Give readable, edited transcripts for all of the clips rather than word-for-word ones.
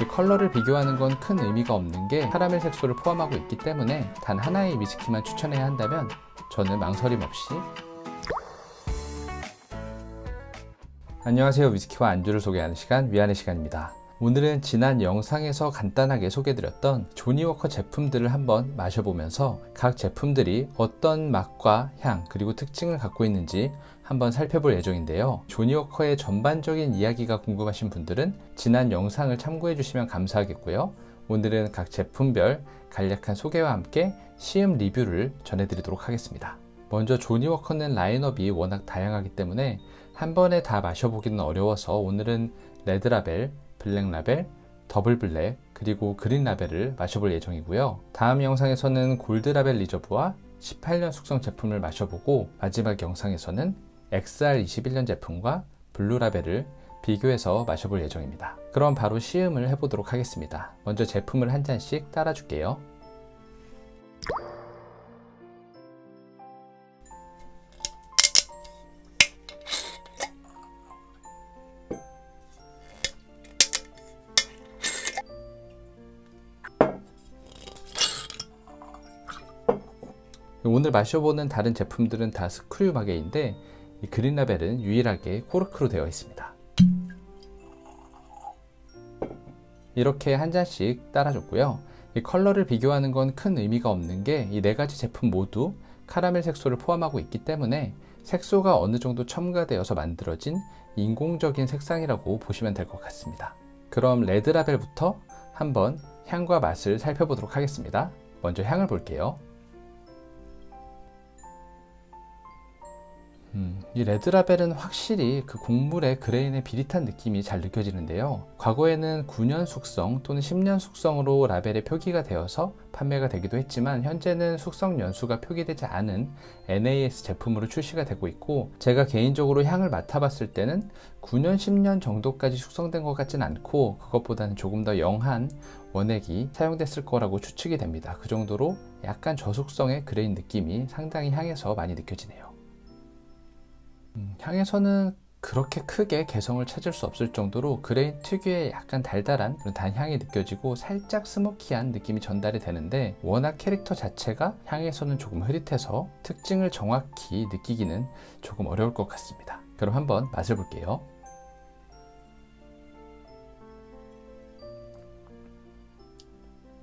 이 컬러를 비교하는 건 큰 의미가 없는 게 카라멜 색소를 포함하고 있기 때문에 단 하나의 위스키만 추천해야 한다면 저는 망설임 없이. 안녕하세요. 위스키와 안주를 소개하는 시간, 위안의 시간입니다. 오늘은 지난 영상에서 간단하게 소개드렸던 조니워커 제품들을 한번 마셔보면서 각 제품들이 어떤 맛과 향 그리고 특징을 갖고 있는지 한번 살펴볼 예정인데요. 조니워커의 전반적인 이야기가 궁금하신 분들은 지난 영상을 참고해 주시면 감사하겠고요. 오늘은 각 제품별 간략한 소개와 함께 시음 리뷰를 전해드리도록 하겠습니다. 먼저 조니워커는 라인업이 워낙 다양하기 때문에 한 번에 다 마셔보기는 어려워서 오늘은 레드라벨, 블랙라벨, 더블블랙, 그리고 그린라벨을 마셔볼 예정이고요. 다음 영상에서는 골드라벨 리저브와 18년 숙성 제품을 마셔보고 마지막 영상에서는 XR 21년 제품과 블루라벨을 비교해서 마셔볼 예정입니다. 그럼 바로 시음을 해보도록 하겠습니다. 먼저 제품을 한 잔씩 따라줄게요. 오늘 마셔보는 다른 제품들은 다 스크류 마개인데 이 그린라벨은 유일하게 코르크로 되어 있습니다. 이렇게 한 잔씩 따라줬고요. 이 컬러를 비교하는 건 큰 의미가 없는 게 이 네 가지 제품 모두 카라멜 색소를 포함하고 있기 때문에 색소가 어느 정도 첨가되어서 만들어진 인공적인 색상이라고 보시면 될 것 같습니다. 그럼 레드라벨부터 한번 향과 맛을 살펴보도록 하겠습니다. 먼저 향을 볼게요. 이 레드라벨은 확실히 그 곡물의 그레인의 비릿한 느낌이 잘 느껴지는데요. 과거에는 9년 숙성 또는 10년 숙성으로 라벨에 표기가 되어서 판매가 되기도 했지만 현재는 숙성 연수가 표기되지 않은 NAS 제품으로 출시가 되고 있고, 제가 개인적으로 향을 맡아봤을 때는 9년, 10년 정도까지 숙성된 것 같진 않고 그것보다는 조금 더 영한 원액이 사용됐을 거라고 추측이 됩니다. 그 정도로 약간 저숙성의 그레인 느낌이 상당히 향에서 많이 느껴지네요. 향에서는 그렇게 크게 개성을 찾을 수 없을 정도로 그레인 특유의 약간 달달한 그런 단향이 느껴지고 살짝 스모키한 느낌이 전달이 되는데, 워낙 캐릭터 자체가 향에서는 조금 흐릿해서 특징을 정확히 느끼기는 조금 어려울 것 같습니다. 그럼 한번 맛을 볼게요.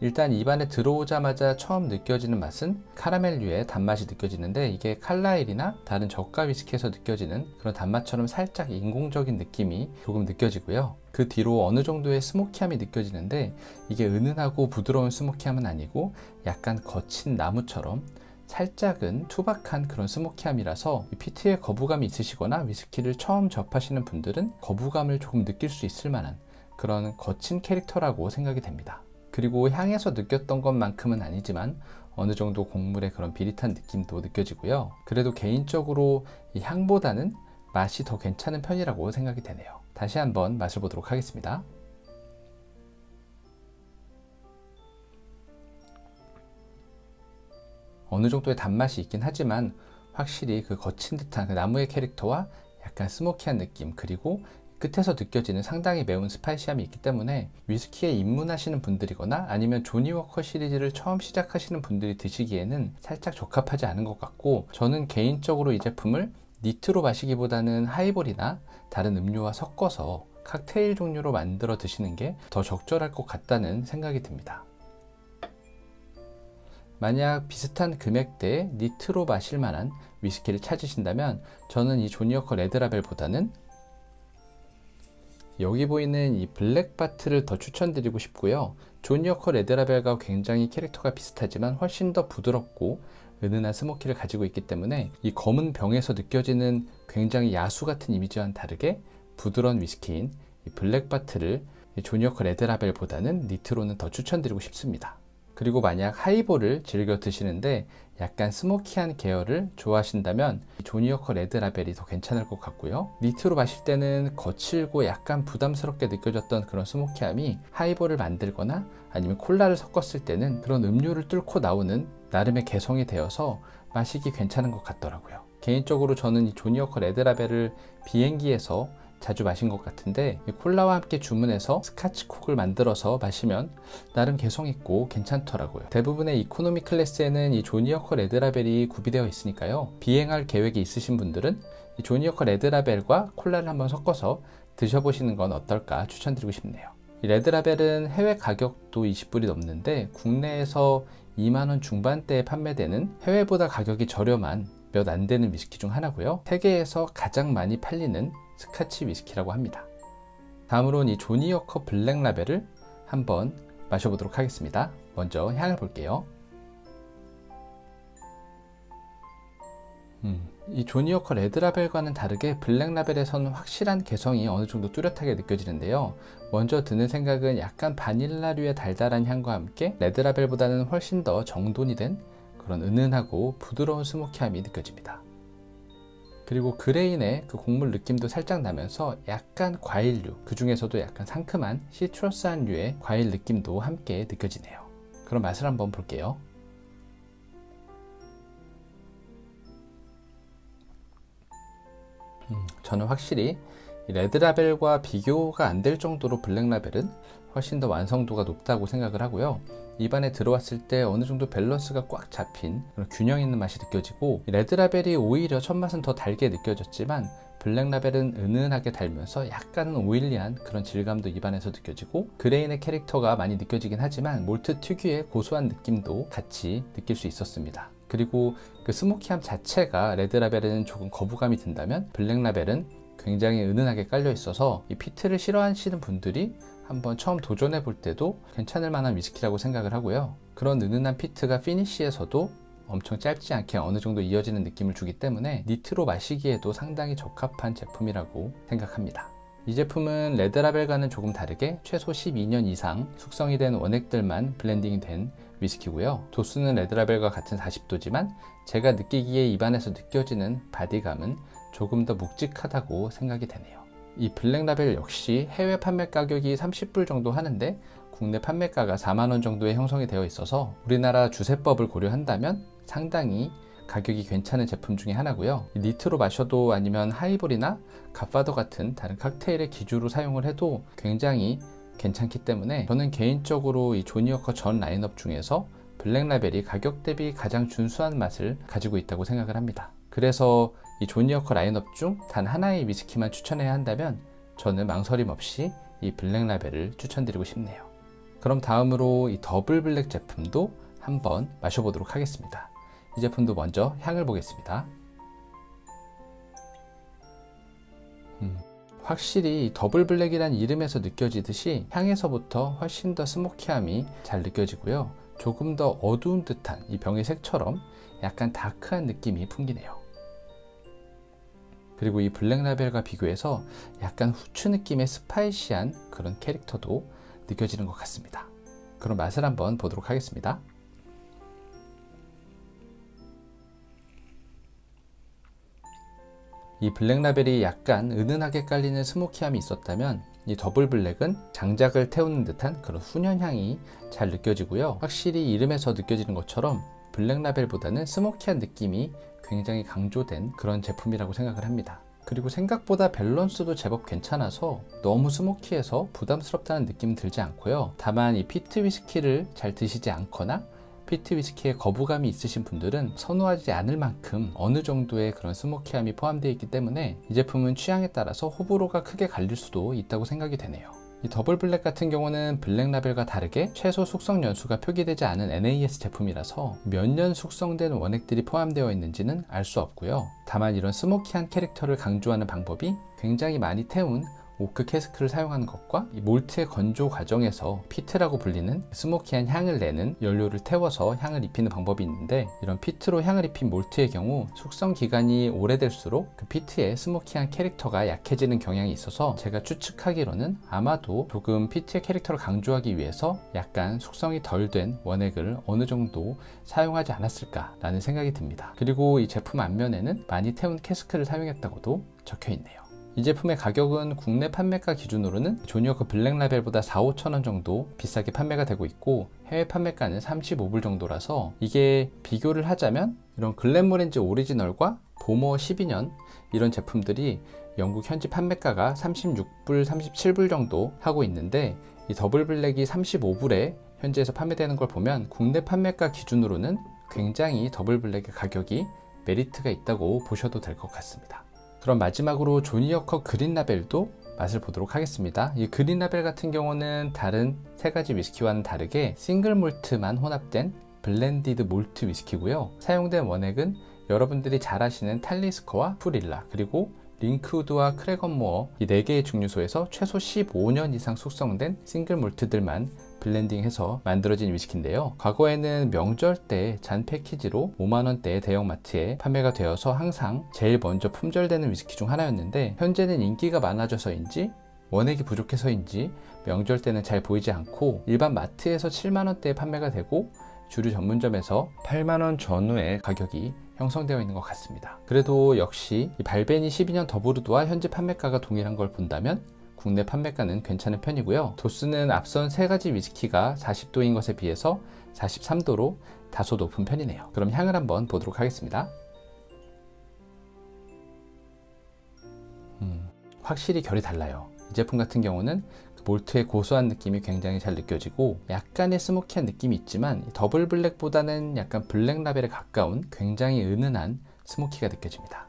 일단 입안에 들어오자마자 처음 느껴지는 맛은 카라멜류의 단맛이 느껴지는데, 이게 칼라일이나 다른 저가 위스키에서 느껴지는 그런 단맛처럼 살짝 인공적인 느낌이 조금 느껴지고요. 그 뒤로 어느 정도의 스모키함이 느껴지는데, 이게 은은하고 부드러운 스모키함은 아니고 약간 거친 나무처럼 살짝은 투박한 그런 스모키함이라서 피트에 거부감이 있으시거나 위스키를 처음 접하시는 분들은 거부감을 조금 느낄 수 있을 만한 그런 거친 캐릭터라고 생각이 됩니다. 그리고 향에서 느꼈던 것만큼은 아니지만 어느 정도 곡물의 그런 비릿한 느낌도 느껴지고요. 그래도 개인적으로 이 향보다는 맛이 더 괜찮은 편이라고 생각이 되네요. 다시 한번 맛을 보도록 하겠습니다. 어느 정도의 단맛이 있긴 하지만 확실히 그 거친 듯한 그 나무의 캐릭터와 약간 스모키한 느낌, 그리고 끝에서 느껴지는 상당히 매운 스파이시함이 있기 때문에 위스키에 입문하시는 분들이거나 아니면 조니워커 시리즈를 처음 시작하시는 분들이 드시기에는 살짝 적합하지 않은 것 같고, 저는 개인적으로 이 제품을 니트로 마시기보다는 하이볼이나 다른 음료와 섞어서 칵테일 종류로 만들어 드시는 게 더 적절할 것 같다는 생각이 듭니다. 만약 비슷한 금액대에 니트로 마실 만한 위스키를 찾으신다면 저는 이 조니워커 레드라벨보다는 여기 보이는 이 블랙바트를 더 추천드리고 싶고요. 조니워커 레드라벨과 굉장히 캐릭터가 비슷하지만 훨씬 더 부드럽고 은은한 스모키를 가지고 있기 때문에 이 검은 병에서 느껴지는 굉장히 야수 같은 이미지와는 다르게 부드러운 위스키인 이 블랙바트를 이 조니워커 레드라벨보다는 니트로는 더 추천드리고 싶습니다. 그리고 만약 하이볼을 즐겨 드시는데 약간 스모키한 계열을 좋아하신다면 조니워커 레드라벨이 더 괜찮을 것 같고요. 니트로 마실 때는 거칠고 약간 부담스럽게 느껴졌던 그런 스모키함이 하이볼을 만들거나 아니면 콜라를 섞었을 때는 그런 음료를 뚫고 나오는 나름의 개성이 되어서 마시기 괜찮은 것 같더라고요. 개인적으로 저는 이 조니워커 레드라벨을 비행기에서 자주 마신 것 같은데, 이 콜라와 함께 주문해서 스카치콕을 만들어서 마시면 나름 개성있고 괜찮더라고요. 대부분의 이코노미 클래스에는 이 조니워커 레드라벨이 구비되어 있으니까요, 비행할 계획이 있으신 분들은 이 조니워커 레드라벨과 콜라를 한번 섞어서 드셔보시는 건 어떨까 추천드리고 싶네요. 이 레드라벨은 해외 가격도 20불이 넘는데 국내에서 2만원 중반대에 판매되는 해외보다 가격이 저렴한 몇 안 되는 위스키 중 하나고요. 세계에서 가장 많이 팔리는 스카치 위스키라고 합니다. 다음으로는 이 조니워커 블랙라벨을 한번 마셔보도록 하겠습니다. 먼저 향을 볼게요. 이 조니워커 레드라벨과는 다르게 블랙라벨에서는 확실한 개성이 어느 정도 뚜렷하게 느껴지는데요. 먼저 드는 생각은 약간 바닐라류의 달달한 향과 함께 레드라벨보다는 훨씬 더 정돈이 된 그런 은은하고 부드러운 스모키함이 느껴집니다. 그리고 그레인의 그 곡물 느낌도 살짝 나면서 약간 과일류, 그 중에서도 약간 상큼한 시트러스한 류의 과일 느낌도 함께 느껴지네요. 그럼 맛을 한번 볼게요. 저는 확실히 레드라벨과 비교가 안 될 정도로 블랙라벨은 훨씬 더 완성도가 높다고 생각을 하고요. 입안에 들어왔을 때 어느 정도 밸런스가 꽉 잡힌 그런 균형 있는 맛이 느껴지고, 레드라벨이 오히려 첫 맛은 더 달게 느껴졌지만 블랙라벨은 은은하게 달면서 약간은 오일리한 그런 질감도 입안에서 느껴지고, 그레인의 캐릭터가 많이 느껴지긴 하지만 몰트 특유의 고소한 느낌도 같이 느낄 수 있었습니다. 그리고 그 스모키함 자체가 레드라벨은 조금 거부감이 든다면 블랙라벨은 굉장히 은은하게 깔려 있어서 이 피트를 싫어하시는 분들이 한번 처음 도전해 볼 때도 괜찮을 만한 위스키라고 생각을 하고요. 그런 은은한 피트가 피니쉬에서도 엄청 짧지 않게 어느 정도 이어지는 느낌을 주기 때문에 니트로 마시기에도 상당히 적합한 제품이라고 생각합니다. 이 제품은 레드라벨과는 조금 다르게 최소 12년 이상 숙성이 된 원액들만 블렌딩이 된 위스키고요. 도수는 레드라벨과 같은 40도지만 제가 느끼기에 입안에서 느껴지는 바디감은 조금 더 묵직하다고 생각이 되네요. 이 블랙라벨 역시 해외 판매 가격이 30불 정도 하는데 국내 판매가가 4만원 정도에 형성이 되어 있어서 우리나라 주세법을 고려한다면 상당히 가격이 괜찮은 제품 중에 하나고요. 니트로 마셔도 아니면 하이볼이나 갓파더 같은 다른 칵테일의 기주로 사용을 해도 굉장히 괜찮기 때문에 저는 개인적으로 이 조니워커 전 라인업 중에서 블랙라벨이 가격 대비 가장 준수한 맛을 가지고 있다고 생각을 합니다. 그래서 이 조니워커 라인업 중 단 하나의 위스키만 추천해야 한다면 저는 망설임 없이 이 블랙라벨을 추천드리고 싶네요. 그럼 다음으로 이 더블 블랙 제품도 한번 마셔보도록 하겠습니다. 이 제품도 먼저 향을 보겠습니다. 확실히 더블 블랙이란 이름에서 느껴지듯이 향에서부터 훨씬 더 스모키함이 잘 느껴지고요. 조금 더 어두운 듯한 이 병의 색처럼 약간 다크한 느낌이 풍기네요. 그리고 이 블랙라벨과 비교해서 약간 후추 느낌의 스파이시한 그런 캐릭터도 느껴지는 것 같습니다. 그럼 맛을 한번 보도록 하겠습니다. 이 블랙라벨이 약간 은은하게 깔리는 스모키함이 있었다면 이 더블 블랙은 장작을 태우는 듯한 그런 훈연향이 잘 느껴지고요. 확실히 이름에서 느껴지는 것처럼 블랙라벨보다는 스모키한 느낌이 굉장히 강조된 그런 제품이라고 생각을 합니다. 그리고 생각보다 밸런스도 제법 괜찮아서 너무 스모키해서 부담스럽다는 느낌은 들지 않고요. 다만 이 피트 위스키를 잘 드시지 않거나 피트 위스키에 거부감이 있으신 분들은 선호하지 않을 만큼 어느 정도의 그런 스모키함이 포함되어 있기 때문에 이 제품은 취향에 따라서 호불호가 크게 갈릴 수도 있다고 생각이 되네요. 이 더블 블랙 같은 경우는 블랙라벨과 다르게 최소 숙성 연수가 표기되지 않은 NAS 제품이라서 몇 년 숙성된 원액들이 포함되어 있는지는 알 수 없고요. 다만 이런 스모키한 캐릭터를 강조하는 방법이 굉장히 많이 태운 오크 캐스크를 사용하는 것과 이 몰트의 건조 과정에서 피트라고 불리는 스모키한 향을 내는 연료를 태워서 향을 입히는 방법이 있는데, 이런 피트로 향을 입힌 몰트의 경우 숙성 기간이 오래될수록 그 피트의 스모키한 캐릭터가 약해지는 경향이 있어서 제가 추측하기로는 아마도 조금 피트의 캐릭터를 강조하기 위해서 약간 숙성이 덜 된 원액을 어느 정도 사용하지 않았을까 라는 생각이 듭니다. 그리고 이 제품 앞면에는 많이 태운 캐스크를 사용했다고도 적혀 있네요. 이 제품의 가격은 국내 판매가 기준으로는 조니워커 블랙라벨보다 4~5천원 정도 비싸게 판매가 되고 있고, 해외 판매가는 35불 정도라서 이게 비교를 하자면 이런 글렌모렌지 오리지널과 보머 12년 이런 제품들이 영국 현지 판매가가 36불, 37불 정도 하고 있는데, 이 더블 블랙이 35불에 현지에서 판매되는 걸 보면 국내 판매가 기준으로는 굉장히 더블 블랙의 가격이 메리트가 있다고 보셔도 될 것 같습니다. 그럼 마지막으로 조니 워커 그린 라벨도 맛을 보도록 하겠습니다. 이 그린 라벨 같은 경우는 다른 세 가지 위스키와는 다르게 싱글 몰트만 혼합된 블렌디드 몰트 위스키고요. 사용된 원액은 여러분들이 잘 아시는 탈리스커와 프릴라, 그리고 링크우드와 크래건모어 이 4개의 증류소에서 최소 15년 이상 숙성된 싱글 몰트들만 블렌딩해서 만들어진 위스키인데요. 과거에는 명절 때 잔 패키지로 5만원대의 대형마트에 판매가 되어서 항상 제일 먼저 품절되는 위스키 중 하나였는데, 현재는 인기가 많아져서인지 원액이 부족해서인지 명절 때는 잘 보이지 않고 일반 마트에서 7만원대에 판매가 되고 주류 전문점에서 8만원 전후의 가격이 형성되어 있는 것 같습니다. 그래도 역시 이 발베니 12년 더브루드와 현재 판매가가 동일한 걸 본다면 국내 판매가는 괜찮은 편이고요. 도수는 앞선 세 가지 위스키가 40도인 것에 비해서 43도로 다소 높은 편이네요. 그럼 향을 한번 보도록 하겠습니다. 확실히 결이 달라요. 이 제품 같은 경우는 몰트의 고소한 느낌이 굉장히 잘 느껴지고 약간의 스모키한 느낌이 있지만 더블 블랙보다는 약간 블랙 라벨에 가까운 굉장히 은은한 스모키가 느껴집니다.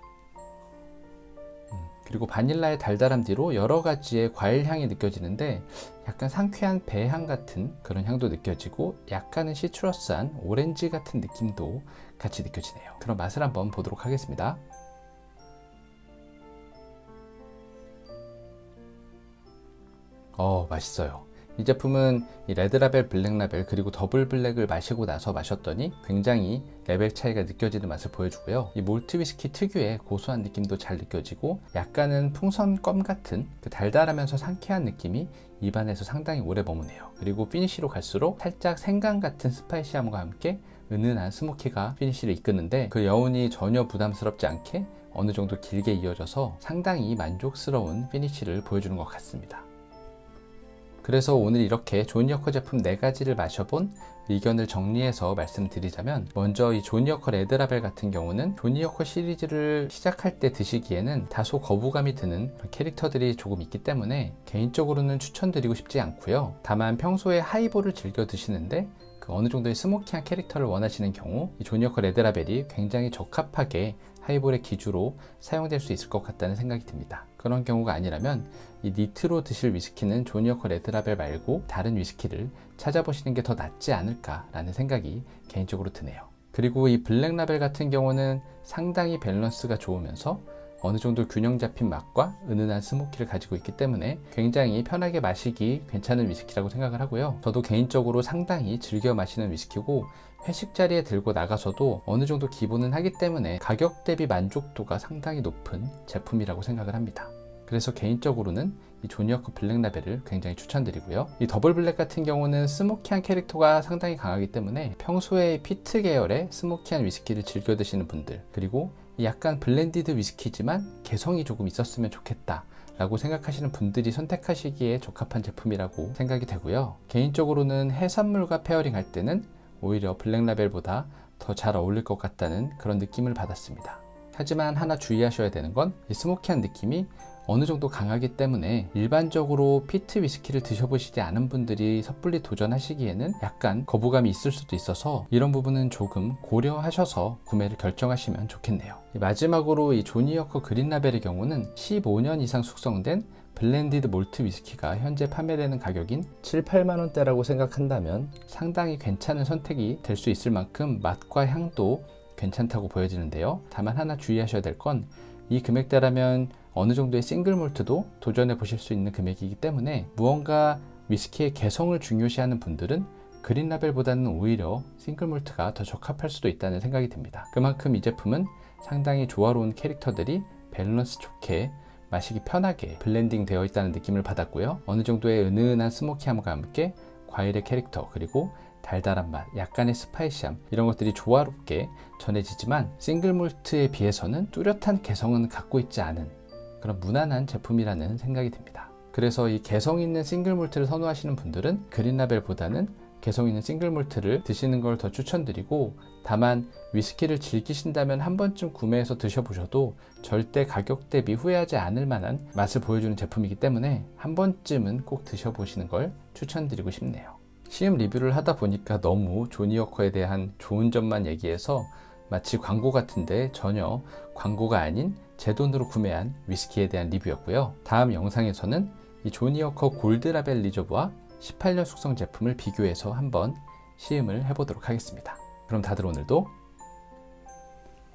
그리고 바닐라의 달달함 뒤로 여러 가지의 과일 향이 느껴지는데 약간 상쾌한 배향 같은 그런 향도 느껴지고 약간은 시트러스한 오렌지 같은 느낌도 같이 느껴지네요. 그럼 맛을 한번 보도록 하겠습니다. 맛있어요. 이 제품은 이 레드라벨, 블랙라벨 그리고 더블 블랙을 마시고 나서 마셨더니 굉장히 레벨 차이가 느껴지는 맛을 보여주고요. 이 몰트 위스키 특유의 고소한 느낌도 잘 느껴지고 약간은 풍선 껌 같은 그 달달하면서 상쾌한 느낌이 입안에서 상당히 오래 머무네요. 그리고 피니쉬로 갈수록 살짝 생강 같은 스파이시함과 함께 은은한 스모키가 피니쉬를 이끄는데 그 여운이 전혀 부담스럽지 않게 어느 정도 길게 이어져서 상당히 만족스러운 피니쉬를 보여주는 것 같습니다. 그래서 오늘 이렇게 조니 워커 제품 4가지를 마셔본 의견을 정리해서 말씀드리자면, 먼저 이 조니 워커 레드라벨 같은 경우는 조니 워커 시리즈를 시작할 때 드시기에는 다소 거부감이 드는 캐릭터들이 조금 있기 때문에 개인적으로는 추천드리고 싶지 않고요. 다만 평소에 하이볼을 즐겨 드시는데 어느 정도의 스모키한 캐릭터를 원하시는 경우 이 조니 워커 레드라벨이 굉장히 적합하게 하이볼의 기주로 사용될 수 있을 것 같다는 생각이 듭니다. 그런 경우가 아니라면 이 니트로 드실 위스키는 조니 워커 레드라벨 말고 다른 위스키를 찾아보시는 게 더 낫지 않을까라는 생각이 개인적으로 드네요. 그리고 이 블랙라벨 같은 경우는 상당히 밸런스가 좋으면서 어느 정도 균형 잡힌 맛과 은은한 스모키를 가지고 있기 때문에 굉장히 편하게 마시기 괜찮은 위스키라고 생각을 하고요. 저도 개인적으로 상당히 즐겨 마시는 위스키고 회식 자리에 들고 나가서도 어느 정도 기본은 하기 때문에 가격 대비 만족도가 상당히 높은 제품이라고 생각을 합니다. 그래서 개인적으로는 이 조니 워커 블랙라벨을 굉장히 추천드리고요. 이 더블 블랙 같은 경우는 스모키한 캐릭터가 상당히 강하기 때문에 평소에 피트 계열의 스모키한 위스키를 즐겨 드시는 분들, 그리고 약간 블렌디드 위스키지만 개성이 조금 있었으면 좋겠다 라고 생각하시는 분들이 선택하시기에 적합한 제품이라고 생각이 되고요. 개인적으로는 해산물과 페어링 할 때는 오히려 블랙라벨보다 더 잘 어울릴 것 같다는 그런 느낌을 받았습니다. 하지만 하나 주의하셔야 되는 건 이 스모키한 느낌이 어느 정도 강하기 때문에 일반적으로 피트 위스키를 드셔보시지 않은 분들이 섣불리 도전하시기에는 약간 거부감이 있을 수도 있어서 이런 부분은 조금 고려하셔서 구매를 결정하시면 좋겠네요. 마지막으로 이 조니 워커 그린 라벨의 경우는 15년 이상 숙성된 블렌디드 몰트 위스키가 현재 판매되는 가격인 7, 8만원대라고 생각한다면 상당히 괜찮은 선택이 될 수 있을 만큼 맛과 향도 괜찮다고 보여지는데요. 다만 하나 주의하셔야 될 건 이 금액대라면 어느 정도의 싱글 몰트도 도전해 보실 수 있는 금액이기 때문에 무언가 위스키의 개성을 중요시하는 분들은 그린 라벨보다는 오히려 싱글 몰트가 더 적합할 수도 있다는 생각이 듭니다. 그만큼 이 제품은 상당히 조화로운 캐릭터들이 밸런스 좋게 마시기 편하게 블렌딩 되어 있다는 느낌을 받았고요. 어느 정도의 은은한 스모키함과 함께 과일의 캐릭터, 그리고 달달한 맛, 약간의 스파이시함, 이런 것들이 조화롭게 전해지지만 싱글 몰트에 비해서는 뚜렷한 개성은 갖고 있지 않은 그런 무난한 제품이라는 생각이 듭니다. 그래서 이 개성 있는 싱글 몰트를 선호하시는 분들은 그린 라벨보다는 개성 있는 싱글 몰트를 드시는 걸 더 추천드리고, 다만 위스키를 즐기신다면 한 번쯤 구매해서 드셔보셔도 절대 가격 대비 후회하지 않을 만한 맛을 보여주는 제품이기 때문에 한 번쯤은 꼭 드셔보시는 걸 추천드리고 싶네요. 시음 리뷰를 하다 보니까 너무 조니워커에 대한 좋은 점만 얘기해서 마치 광고 같은데 전혀 광고가 아닌 제 돈으로 구매한 위스키에 대한 리뷰였고요. 다음 영상에서는 이 조니워커 골드라벨 리저브와 18년 숙성 제품을 비교해서 한번 시음을 해보도록 하겠습니다. 그럼 다들 오늘도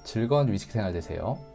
즐거운 위스키 생활 되세요.